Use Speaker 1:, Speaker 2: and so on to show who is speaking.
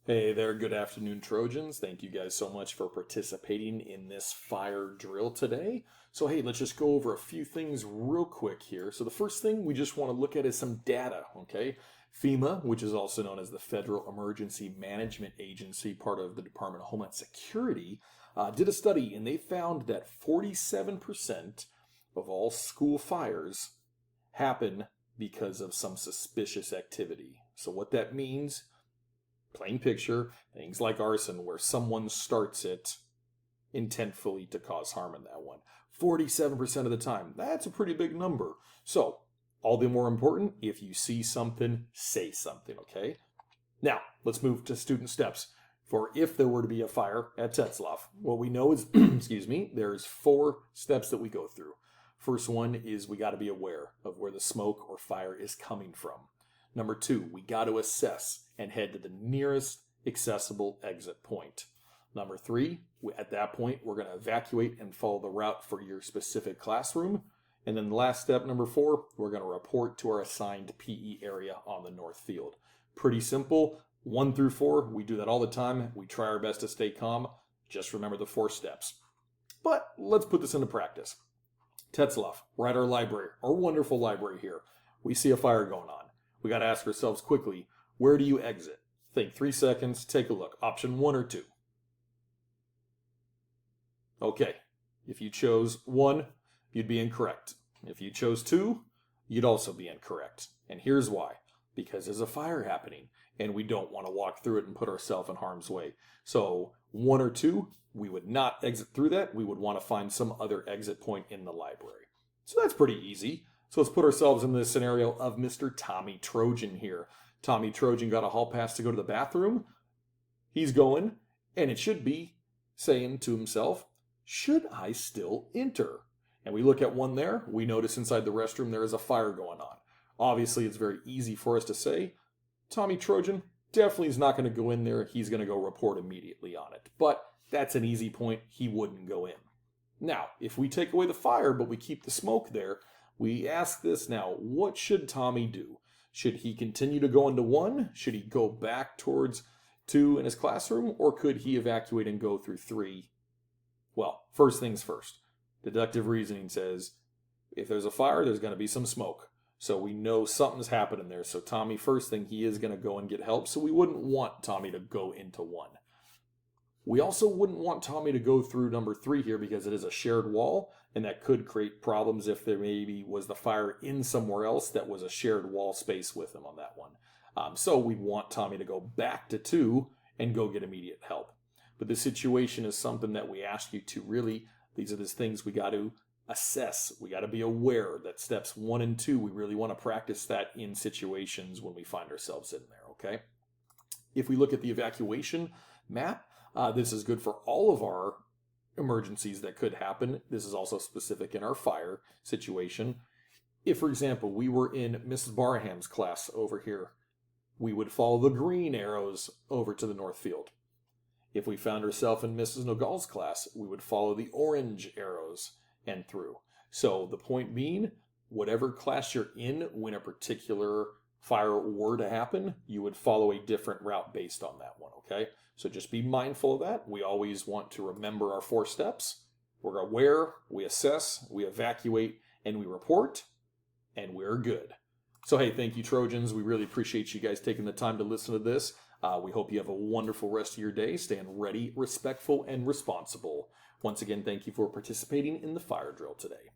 Speaker 1: Hey there, good afternoon, Trojans. Thank you guys so much for participating in this fire drill today. So, hey, let's just go over a few things real quick here. So, the first thing we just want to look at is some data, okay? FEMA, which is also known as the Federal Emergency Management Agency, part of the Department of Homeland Security, did a study and they found that 47% of all school fires happen because of some suspicious activity. So, what that means, plain picture, things like arson, where someone starts it intentfully to cause harm in that one. 47% of the time. That's a pretty big number. So, all the more important, if you see something, say something, okay? Now, let's move to student steps. For if there were to be a fire at Tetzlaff, what we know is, excuse me, there's 4 steps that we go through. First one is we got to be aware of where the smoke or fire is coming from. Number 2, we got to assess and head to the nearest accessible exit point. Number 3, at that point, we're going to evacuate and follow the route for your specific classroom. And then the last step, number 4, we're going to report to our assigned PE area on the north field. Pretty simple. 1 through 4, we do that all the time. We try our best to stay calm. Just remember the 4 steps. But let's put this into practice. Tetzlaff, we're at our library, our wonderful library here. We see a fire going on. We got to ask ourselves quickly, where do you exit? Think 3 seconds, take a look. Option 1 or 2? Okay, if you chose 1, you'd be incorrect. If you chose 2, you'd also be incorrect. And here's why. Because there's a fire happening, and we don't want to walk through it and put ourselves in harm's way. So 1 or 2, we would not exit through that. We would want to find some other exit point in the library. So that's pretty easy. So let's put ourselves in the scenario of Mr. Tommy Trojan here. Tommy Trojan got a hall pass to go to the bathroom. He's going, and it should be saying to himself, should I still enter? And we look at one there. We notice inside the restroom there is a fire going on. Obviously, it's very easy for us to say, Tommy Trojan definitely is not going to go in there. He's going to go report immediately on it. But that's an easy point. He wouldn't go in. Now, if we take away the fire, but we keep the smoke there, we ask this now, what should Tommy do? Should he continue to go into 1? Should he go back towards 2 in his classroom? Or could he evacuate and go through 3? Well, first things first. Deductive reasoning says, if there's a fire, there's going to be some smoke. So we know something's happening there. So Tommy, first thing, he is going to go and get help. So we wouldn't want Tommy to go into 1. We also wouldn't want Tommy to go through number 3 here because it is a shared wall, and that could create problems if there maybe was the fire in somewhere else that was a shared wall space with him on that one. So we'd want Tommy to go back to 2 and go get immediate help. But the situation is something that we ask you to really, these are the things we got to assess. We got to be aware that steps 1 and 2, we really want to practice that in situations when we find ourselves in there, okay? If we look at the evacuation map, this is good for all of our emergencies that could happen. This is also specific in our fire situation. If, for example, we were in Mrs. Barham's class over here, we would follow the green arrows over to the north field. If we found ourselves in Mrs. Nogal's class, we would follow the orange arrows and through. So the point being, whatever class you're in, when a particular fire were to happen, you would follow a different route based on that one, okay? So just be mindful of that. We always want to remember our 4 steps. We're aware, we assess, we evacuate, and we report, and we're good. So hey, thank you, Trojans. We really appreciate you guys taking the time to listen to this. We hope you have a wonderful rest of your day. Stand ready, respectful, and responsible. Once again, thank you for participating in the fire drill today.